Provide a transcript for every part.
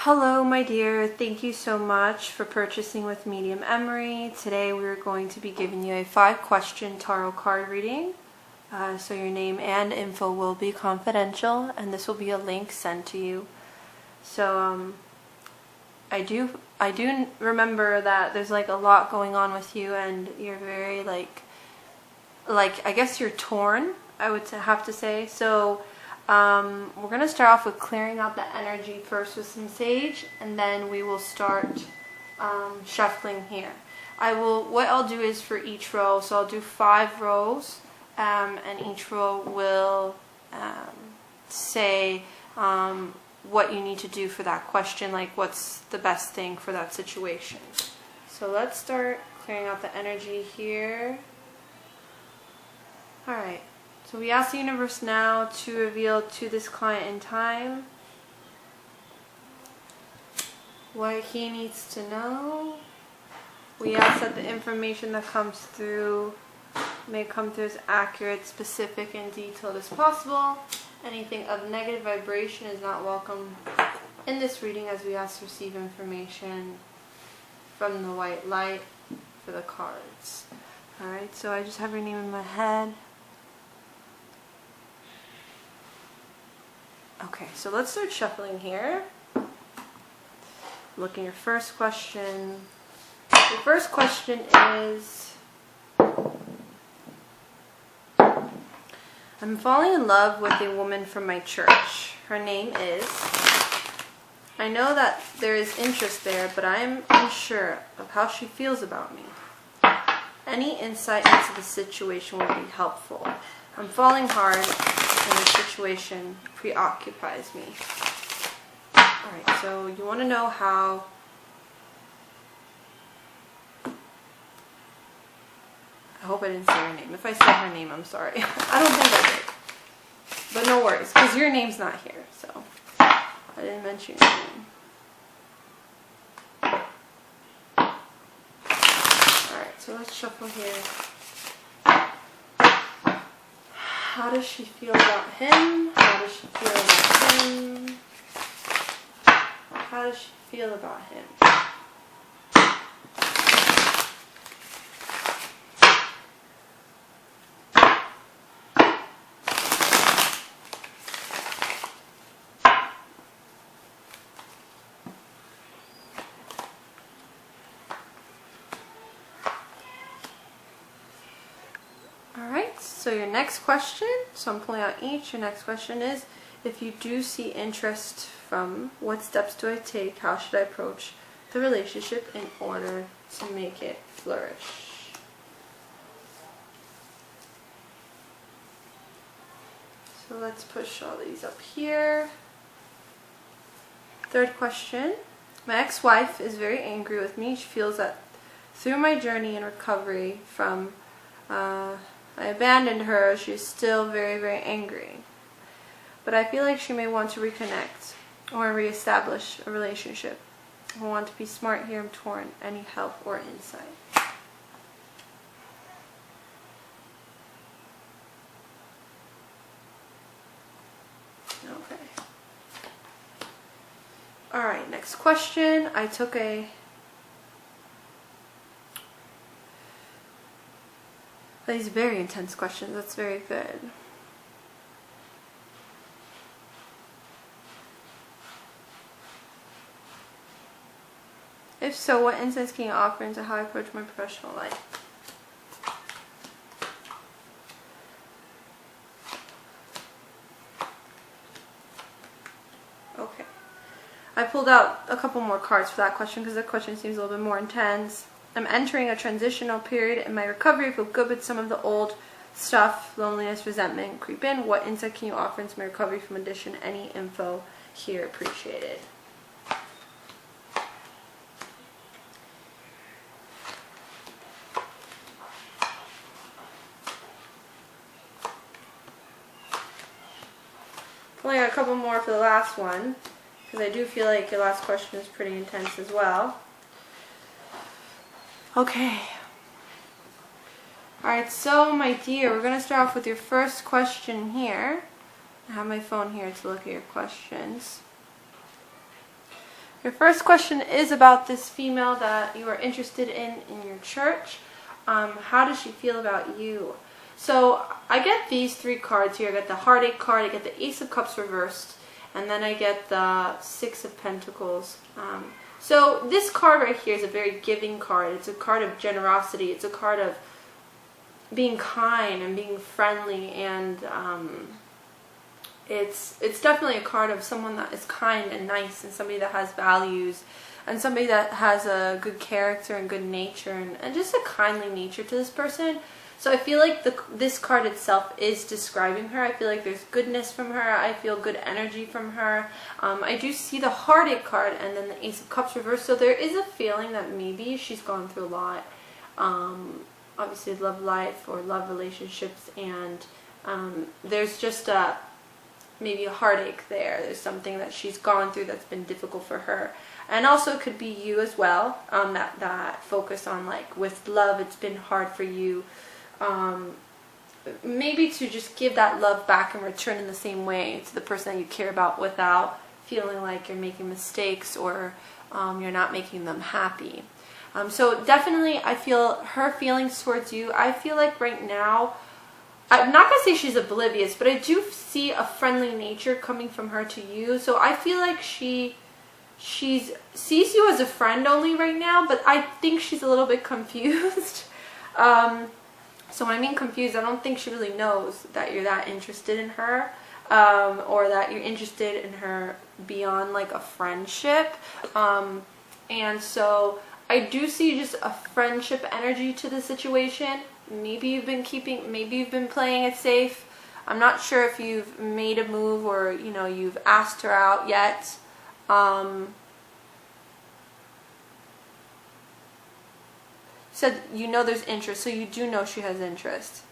Hello my dear, thank you so much for purchasing with Medium Emary. Today we're going to be giving you a 5-question tarot card reading. So your name and info will be confidential and this will be a link sent to you. So I do remember that there's like a lot going on with you and you're very like I guess you're torn, I would have to say. So we're going to start off with clearing out the energy first with some sage, and then we will start shuffling here. What I'll do is for each row, so I'll do 5 rows, and each row will say what you need to do for that question, like what's the best thing for that situation. So let's start clearing out the energy here. Alright. So we ask the universe now to reveal to this client in time what he needs to know. We ask that the information that comes through may come through as accurate, specific, and detailed as possible. Anything of negative vibration is not welcome in this reading, as we ask to receive information from the white light for the cards. Alright, so I just have your name in my head. Okay, so let's start shuffling here. Look at your first question. Your first question is, I'm falling in love with a woman from my church. Her name is, I know that there is interest there, but I am unsure of how she feels about me. Any insight into the situation would be helpful. I'm falling hard and the situation preoccupies me. Alright, so you want to know how I hope I didn't say her name. If I said her name, I'm sorry. I don't think I did. But no worries, because your name's not here, so I didn't mention your name. Alright, so let's shuffle here. How does she feel about him? How does she feel about him? How does she feel about him? Alright, so your next question, so I'm pulling out each, your next question is, if you do see interest from, what steps do I take, how should I approach the relationship in order to make it flourish? So let's push all these up here. Third question, my ex-wife is very angry with me. She feels that through my journey and recovery from I abandoned her, she's still very, very angry. But I feel like she may want to reconnect or reestablish a relationship. I want to be smart here, I'm torn. Any help or insight? Okay. Alright, next question. I took these very intense questions. That's very good. If so, what insights can you offer into how I approach my professional life? Okay. I pulled out a couple more cards for that question because that question seems a little bit more intense. I'm entering a transitional period in my recovery. I feel good, but some of the old stuff, loneliness, resentment, creep in. What insight can you offer into my recovery from addiction? Any info here appreciated. Only got a couple more for the last one, because I do feel like your last question is pretty intense as well. Okay. Alright, so my dear, we're going to start off with your first question here. I have my phone here to look at your questions. Your first question is about this female that you are interested in your church. How does she feel about you? So I get these three cards here. I get the Heartache card, I get the Ace of Cups reversed, and then I get the Six of Pentacles. So this card right here is a very giving card. It's a card of generosity. It's a card of being kind and being friendly, and it's definitely a card of someone that is kind and nice, and somebody that has values, and somebody that has a good character and good nature, and just a kindly nature to this person. So I feel like this card itself is describing her. I feel like there's goodness from her. I feel good energy from her. I do see the Heartache card and then the Ace of Cups reversed. So there is a feeling that maybe she's gone through a lot. Obviously love life or love relationships, and there's just maybe a heartache there. There's something that she's gone through that's been difficult for her. And also it could be you as well, that focus on like with love, it's been hard for you. Maybe to just give that love back and return in the same way to the person that you care about without feeling like you're making mistakes or you're not making them happy. So definitely I feel her feelings towards you. I feel like right now, I'm not going to say she's oblivious, but I do see a friendly nature coming from her to you. So I feel like she sees you as a friend only right now, but I think she's a little bit confused. So when I mean confused, I don't think she really knows that you're that interested in her, or that you're interested in her beyond like a friendship. And so I do see just a friendship energy to the situation. Maybe you've been playing it safe. I'm not sure if you've made a move or, you know, you've asked her out yet. Said you know there's interest, so you do know she has interest.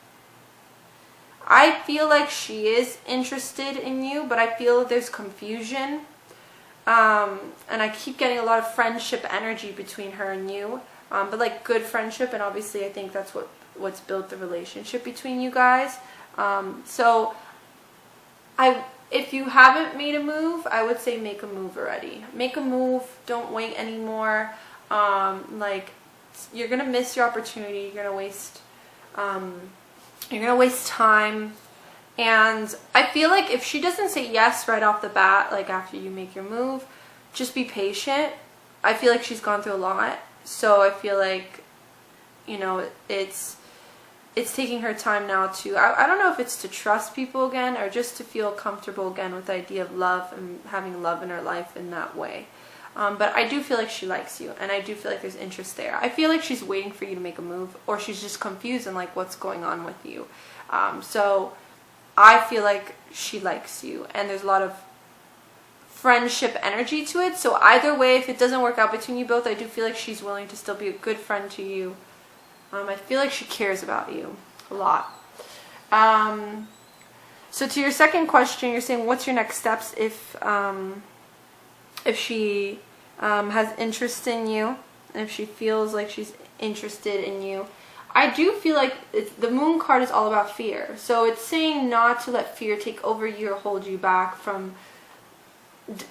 I feel like she is interested in you, but I feel there's confusion. And I keep getting a lot of friendship energy between her and you, but like good friendship, and obviously I think that's what's built the relationship between you guys. So if you haven't made a move, I would say make a move already. Make a move. Don't wait anymore. Like, you're gonna miss your opportunity. You're gonna waste time. And I feel like if she doesn't say yes right off the bat, like after you make your move, just be patient. I feel like she's gone through a lot, so I feel like, you know, it's taking her time now to, I don't know if it's to trust people again or just to feel comfortable again with the idea of love and having love in her life in that way. But I do feel like she likes you, and I do feel like there's interest there. I feel like she's waiting for you to make a move, or she's just confused and like what's going on with you. So I feel like she likes you, and there's a lot of friendship energy to it. So either way, if it doesn't work out between you both, I do feel like she's willing to still be a good friend to you. I feel like she cares about you a lot. So to your second question, you're saying what's your next steps if she has interest in you, and if she feels like she's interested in you. I do feel like the Moon card is all about fear. So it's saying not to let fear take over you or hold you back from,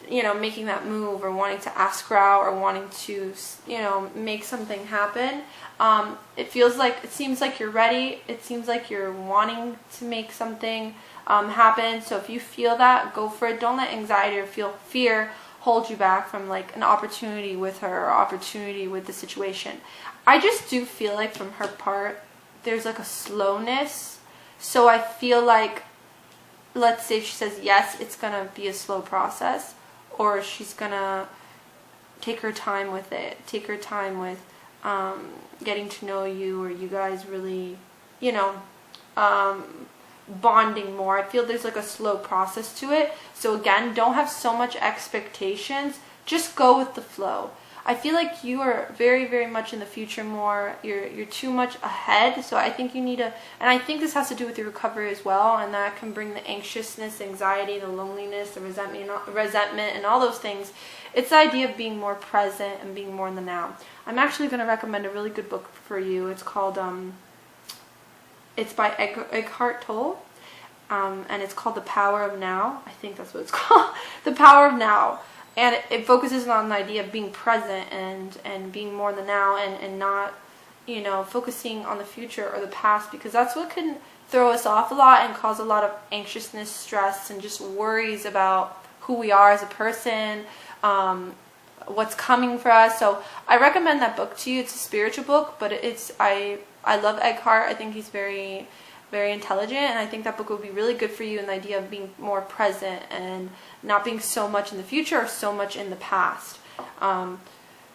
you know, making that move or wanting to ask her out or wanting to, you know, make something happen. It seems like you're ready. It seems like you're wanting to make something happen. So if you feel that, go for it. Don't let anxiety or fear hold you back from like an opportunity with her or opportunity with the situation. I just do feel like from her part, there's like a slowness. So I feel like, let's say if she says yes, it's going to be a slow process, or she's going to take her time with it, take her time with getting to know you, or you guys really, you know, bonding more. I feel there's like a slow process to it. So again, don't have so much expectations. Just go with the flow. I feel like you are very, very much in the future more. You're too much ahead. So I think you need to, and I think this has to do with your recovery as well, and that can bring the anxiousness, anxiety, the loneliness, the resentment, and all those things. It's the idea of being more present and being more in the now. I'm actually going to recommend a really good book for you. It's called, it's by Eckhart Tolle, and it's called The Power of Now. I think that's what it's called. The Power of Now. and it focuses on the idea of being present and being more in the now, and not, you know, focusing on the future or the past, because that's what can throw us off a lot and cause a lot of anxiousness, stress, and just worries about who we are as a person, what's coming for us. So I recommend that book to you. It's a spiritual book, but I love Eckhart. I think he's very, very intelligent, and I think that book would be really good for you in the idea of being more present and not being so much in the future or so much in the past.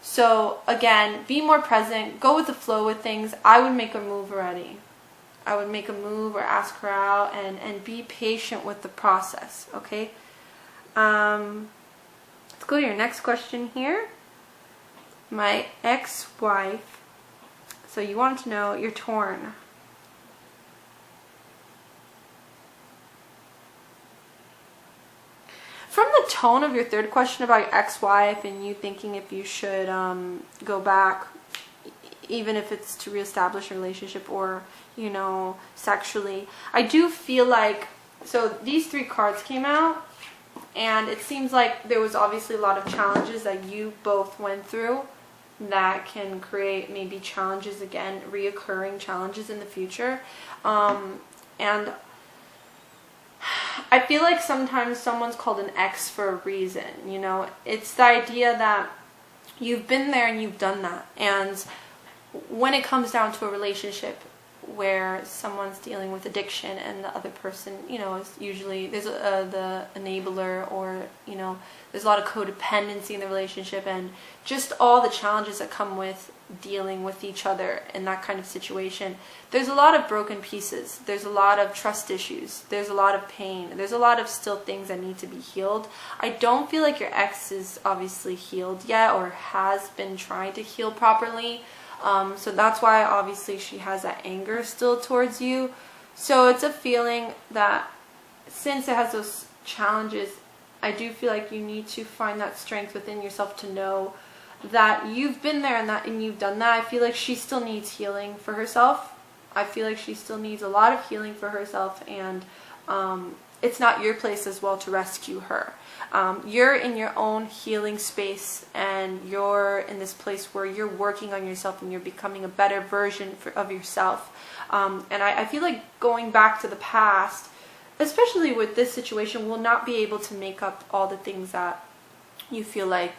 So again, be more present, go with the flow with things. I would make a move already. I would make a move or ask her out, and be patient with the process, okay? Let's go to your next question here. My ex-wife, so you wanted to know, you're torn. From the tone of your third question about your ex-wife and you thinking if you should go back, even if it's to reestablish a relationship or, you know, sexually, I do feel like, so these 3 cards came out, and it seems like there was obviously a lot of challenges that you both went through that can create maybe challenges again, reoccurring challenges in the future. And I feel like sometimes someone's called an ex for a reason, you know. It's the idea that you've been there and you've done that. And when it comes down to a relationship where someone's dealing with addiction and the other person, you know, is usually, there's the enabler, or, you know, there's a lot of codependency in the relationship, and just all the challenges that come with dealing with each other in that kind of situation. There's a lot of broken pieces. There's a lot of trust issues. There's a lot of pain. There's a lot of still things that need to be healed. I don't feel like your ex is obviously healed yet, or has been trying to heal properly. So that's why obviously she has that anger still towards you. So it's a feeling that since it has those challenges, I do feel like you need to find that strength within yourself to know that you've been there and you've done that. I feel like she still needs healing for herself. I feel like she still needs a lot of healing for herself, and it's not your place as well to rescue her. You're in your own healing space, and you're in this place where you're working on yourself and you're becoming a better version of yourself. And I feel like going back to the past, especially with this situation, will not be able to make up all the things that you feel like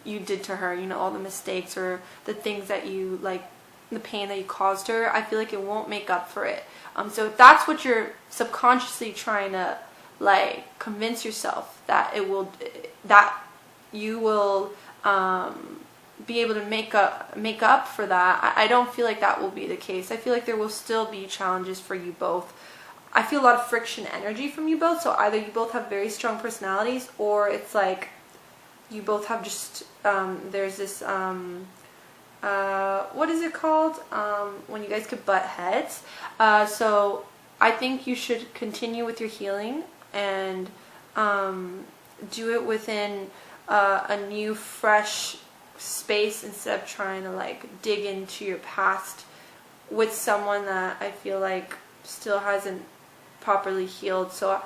you did to her, you know, all the mistakes or the things that you, like, the pain that you caused her. I feel like it won't make up for it. So if that's what you're subconsciously trying to, like, convince yourself that it will, that you will be able to make up for that, I don't feel like that will be the case. I feel like there will still be challenges for you both. I feel a lot of friction energy from you both, so either you both have very strong personalities, or it's like you both have just, there's this, what is it called, when you guys could butt heads. So I think you should continue with your healing and do it within a new, fresh space, instead of trying to, like, dig into your past with someone that I feel like still hasn't properly healed. So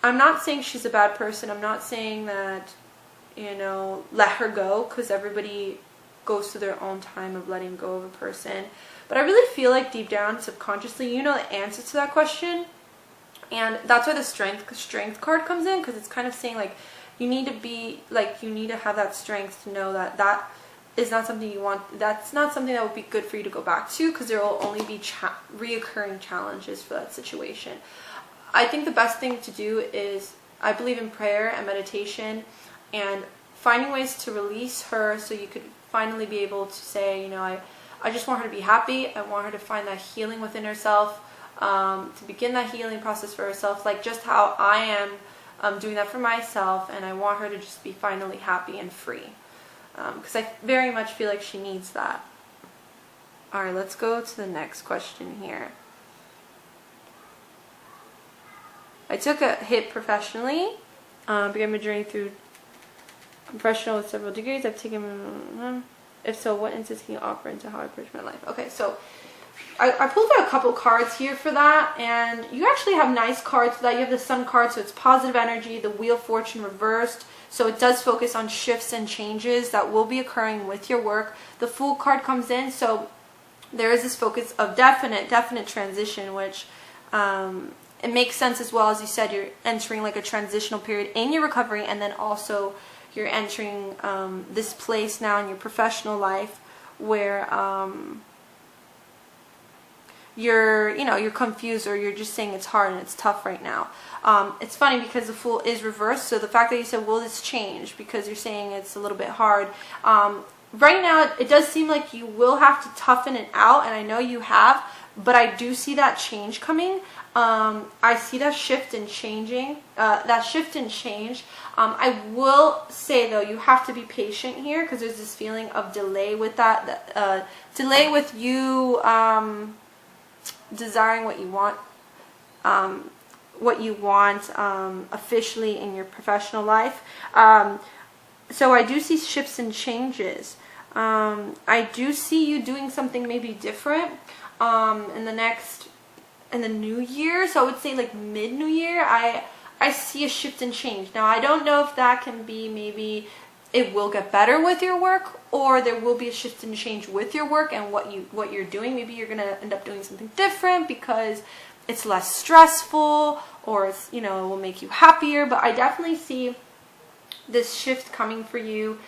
I'm not saying she's a bad person. I'm not saying that, you know, let her go, because everybody goes through their own time of letting go of a person. But I really feel like deep down, subconsciously, you know the answer to that question. And that's why the strength card comes in, because it's kind of saying, like, you need to be, like, you need to have that strength to know that that is not something you want, that's not something that would be good for you to go back to, because there will only be reoccurring challenges for that situation. I think the best thing to do is, I believe in prayer and meditation and finding ways to release her, so you could finally be able to say, you know, I just want her to be happy. I want her to find that healing within herself, to begin that healing process for herself, like just how I am doing that for myself, and I want her to just be finally happy and free, because I very much feel like she needs that. Alright, let's go to the next question here. I took a hit professionally, began my journey through professional with several degrees. I've taken, if so, what insights can you offer into how I approach my life? Okay, so I pulled out a couple cards here for that, and you actually have nice cards for that. You have the Sun card, so it's positive energy, the Wheel of Fortune reversed, So it does focus on shifts and changes that will be occurring with your work. The Fool card comes in, so there is this focus of definite transition, which it makes sense as well. As you said, you're entering like a transitional period in your recovery, and then also you're entering this place now in your professional life where you're confused, or you're just saying it's hard and it's tough right now. It's funny because the Fool is reversed, so the fact that you said, will this change, because you're saying it's a little bit hard. Right now, it does seem like you will have to toughen it out, and I know you have, but I do see that change coming. I see that shift in changing, change. I will say though, you have to be patient here, because there's this feeling of delay with that, delay with you desiring what you want officially in your professional life. So I do see shifts and changes. I do see you doing something maybe different in the new year. So I would say like mid-new year, I see a shift and change. Now I don't know if that can be, maybe it will get better with your work, or there will be a shift and change with your work and what you're doing. Maybe you're gonna end up doing something different because it's less stressful, or it's, it will make you happier. But I definitely see this shift coming for you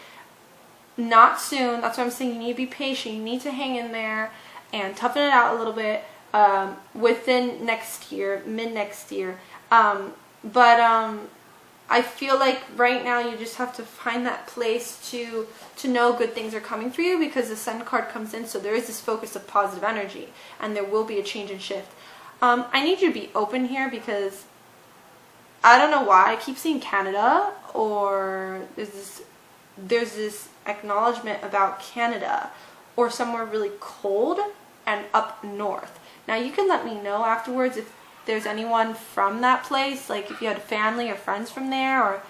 not soon. That's why I'm saying you need to be patient. You need to hang in there and toughen it out a little bit within next year, mid next year. I feel like right now you just have to find that place to know good things are coming for you, because the Sun card comes in, so there is this focus of positive energy, and there will be a change and shift. I need you to be open here, because I don't know why I keep seeing Canada, or there's this acknowledgement about Canada or somewhere really cold and up north. Now you can let me know afterwards if there's anyone from that place, like if you had family or friends from there, or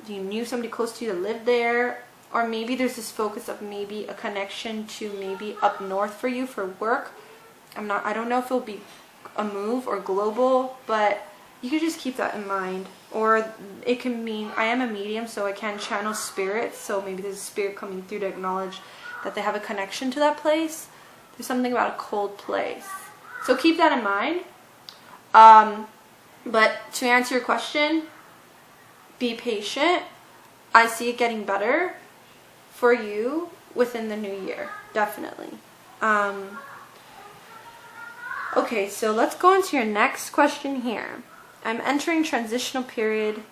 if you knew somebody close to you that lived there, or maybe there's this focus of maybe a connection to maybe up north for you for work. I don't know if it'll be a move or global, but you can just keep that in mind. Or it can mean, I am a medium, so I can channel spirits, so maybe there's a spirit coming through to acknowledge that they have a connection to that place. There's something about a cold place, so keep that in mind. But to answer your question, be patient. I see it getting better for you within the new year, definitely. Okay, so let's go into your next question here. I'm entering transitional period,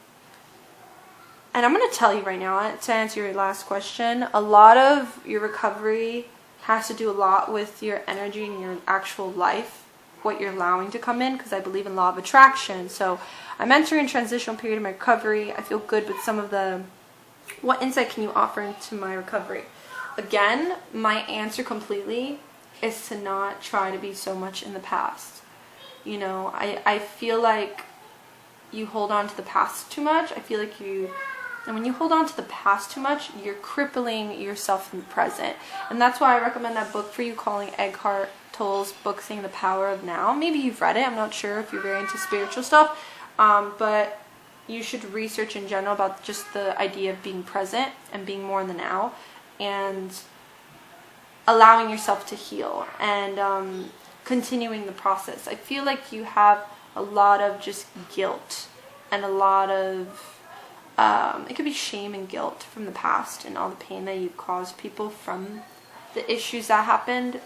and I'm going to tell you right now, to answer your last question, a lot of your recovery has to do a lot with your energy and your actual life, what you're allowing to come in, because I believe in law of attraction. So I'm entering a transitional period of my recovery. I feel good with some of what insight can you offer into my recovery? Again, my answer completely is to not try to be so much in the past. I feel like you hold on to the past too much. I feel like and when you hold on to the past too much, you're crippling yourself in the present. And that's why I recommend that book for you, calling Eckhart Tolle's book, saying The Power of Now. Maybe you've read it. I'm not sure if you're very into spiritual stuff, but you should research in general about just the idea of being present and being more in the now, and allowing yourself to heal, and continuing the process. I feel like you have a lot of just guilt, and a lot of it could be shame and guilt from the past, and all the pain that you've caused people from the issues that happened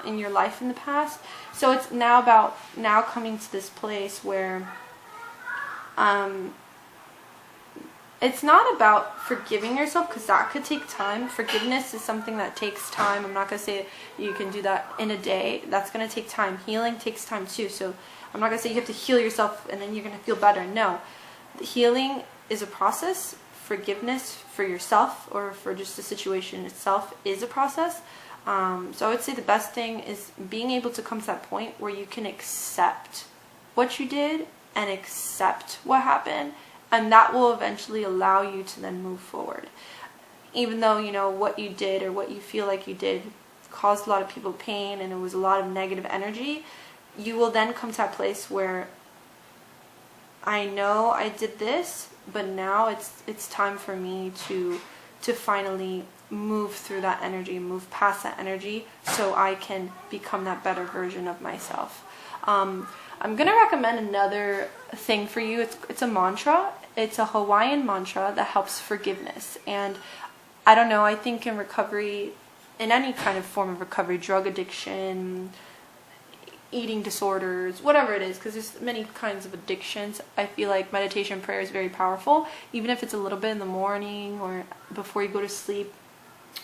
in your life in the past. So it's now about coming to this place where it's not about forgiving yourself, because that could take time. Forgiveness is something that takes time. I'm not going to say you can do that in a day. That's going to take time. Healing takes time too. So I'm not going to say you have to heal yourself and then you're going to feel better. No. Healing is a process. Forgiveness for yourself or for just the situation itself is a process. So I would say the best thing is being able to come to that point where you can accept what you did and accept what happened, and that will eventually allow you to then move forward. Even though what you did or what you feel like you did caused a lot of people pain and it was a lot of negative energy, you will then come to that place where I know I did this, but now it's time for me to finally move through that energy, move past that energy, so I can become that better version of myself. I'm gonna recommend another thing for you. It's a mantra. It's a Hawaiian mantra that helps forgiveness. And I don't know, I think in recovery, in any kind of form of recovery, drug addiction, eating disorders, whatever it is, because there's many kinds of addictions, I feel like meditation prayer is very powerful, even if it's a little bit in the morning or before you go to sleep.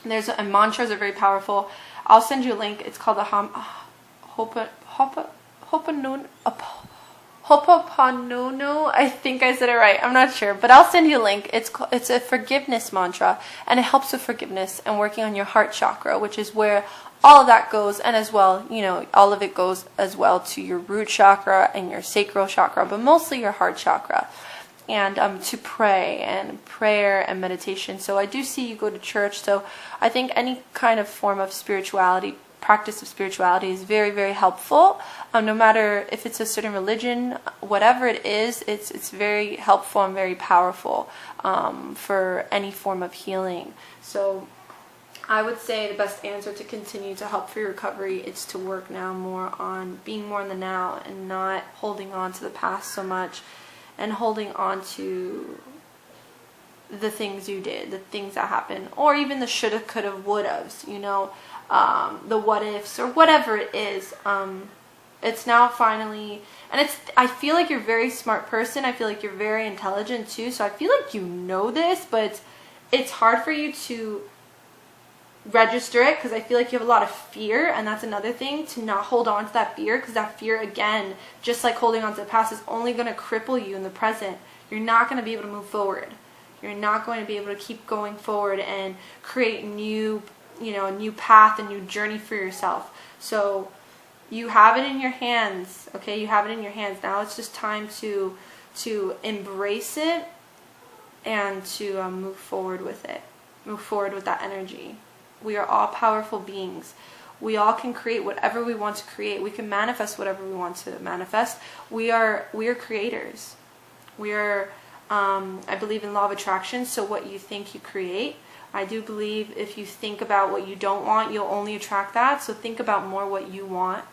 And mantras are very powerful. I'll send you a link. It's called the Ho'oponopono. I think I said it right. I'm not sure, but I'll send you a link. It's a forgiveness mantra, and it helps with forgiveness and working on your heart chakra, which is where all of that goes, and as well, all of it goes as well to your root chakra and your sacral chakra, but mostly your heart chakra. And to pray and prayer and meditation. So I do see you go to church. So I think any kind of form of spirituality, practice of spirituality, is very, very helpful. No matter if it's a certain religion, whatever it is, it's very helpful and very powerful for any form of healing. So I would say the best answer to continue to help for your recovery is to work now more on being more in the now and not holding on to the past so much, and holding on to the things you did, the things that happened, or even the shoulda, coulda, wouldas, the what ifs, or whatever it is. It's now finally, and I feel like you're a very smart person. I feel like you're very intelligent too, so I feel like you know this, but it's hard for you to register it, because I feel like you have a lot of fear, and that's another thing, to not hold on to that fear, because that fear, again, just like holding on to the past, is only going to cripple you in the present. You're not going to be able to move forward. You're not going to be able to keep going forward and create a new path, a new journey for yourself. So you have it in your hands, okay? You have it in your hands. Now it's just time to embrace it and to move forward with it. Move forward with that energy. We are all powerful beings. We all can create whatever we want to create. We can manifest whatever we want to manifest. We are creators. We are, I believe in law of attraction, so what you think you create. I do believe if you think about what you don't want, you'll only attract that. So think about more what you want,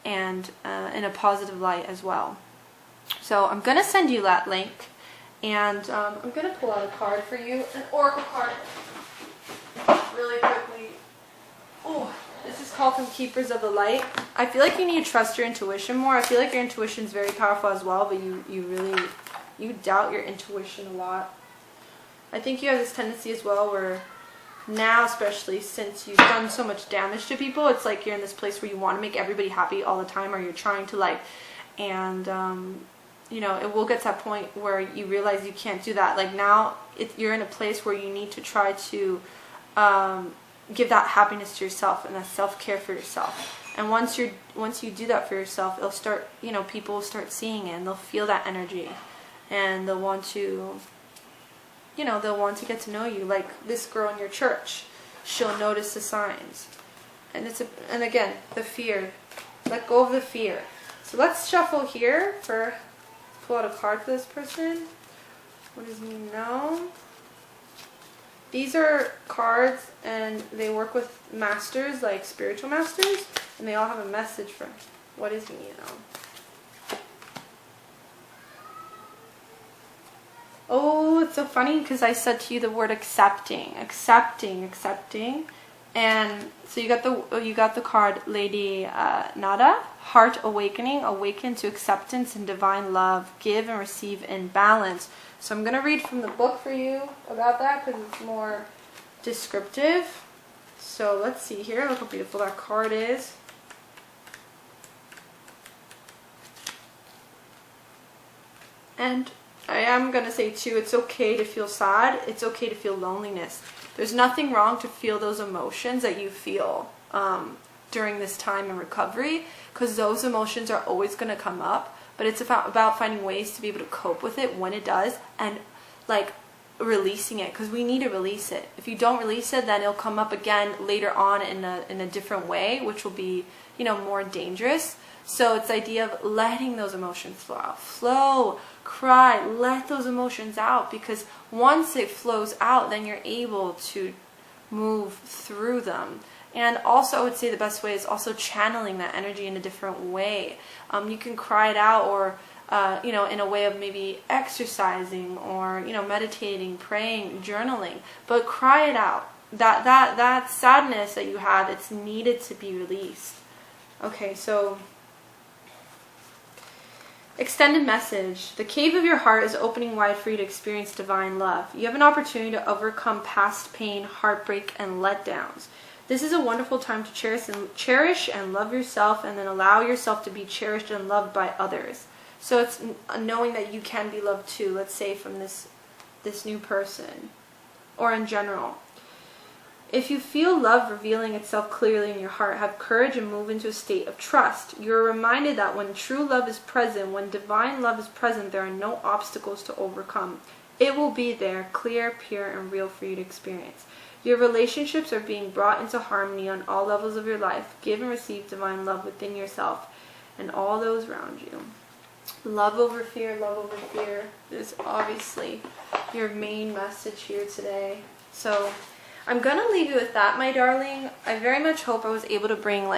and in a positive light as well. So I'm going to send you that link, and I'm going to pull out a card for you, an oracle card, really quickly. Oh, this is called from Keepers of the Light. I feel like you need to trust your intuition more. I feel like your intuition is very powerful as well, but you doubt your intuition a lot. I think you have this tendency as well where now, especially since you've done so much damage to people, it's like you're in this place where you want to make everybody happy all the time, or you're trying to it will get to that point where you realize you can't do that. Like now, you're in a place where you need to try to give that happiness to yourself and that self-care for yourself. And once you do that for yourself, it'll start, people will start seeing it, and they'll feel that energy, and they'll want to, they'll want to get to know you. Like this girl in your church, she'll notice the signs. And and again, the fear. Let go of the fear. So let's shuffle here pull out a card for this person. What does he know? These are cards, and they work with masters, like spiritual masters, and they all have a message for him. What does he know? Oh, it's so funny because I said to you the word accepting. And so you got the card Lady Nada, Heart Awakening, awaken to acceptance and divine love, give and receive in balance. So I'm going to read from the book for you about that because it's more descriptive. So let's see here. Look how beautiful that card is. And I am going to say too, it's okay to feel sad. It's okay to feel loneliness. There's nothing wrong to feel those emotions that you feel during this time in recovery, because those emotions are always going to come up. But it's about finding ways to be able to cope with it when it does, and like releasing it, because we need to release it. If you don't release it, then it'll come up again later on in a different way, which will be more dangerous. So it's the idea of letting those emotions flow out. Flow, cry, let those emotions out, because once it flows out, then you're able to move through them. And also, I would say the best way is also channeling that energy in a different way. You can cry it out, or in a way of maybe exercising, or meditating, praying, journaling. But cry it out. That sadness that you have, it's needed to be released. Okay, so extended message. The cave of your heart is opening wide for you to experience divine love. You have an opportunity to overcome past pain, heartbreak, and letdowns. This is a wonderful time to cherish and love yourself, and then allow yourself to be cherished and loved by others. So it's knowing that you can be loved too, let's say from this new person, or in general. If you feel love revealing itself clearly in your heart, have courage and move into a state of trust. You are reminded that when true love is present, when divine love is present, there are no obstacles to overcome. It will be there, clear, pure, and real for you to experience. Your relationships are being brought into harmony on all levels of your life. Give and receive divine love within yourself and all those around you. Love over fear, love over fear is obviously your main message here today. So I'm going to leave you with that, my darling. I very much hope I was able to bring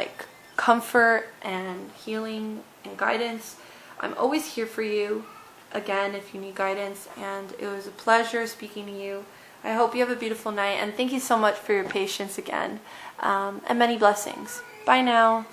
comfort and healing and guidance. I'm always here for you, again, if you need guidance. And it was a pleasure speaking to you. I hope you have a beautiful night, and thank you so much for your patience again, and many blessings. Bye now.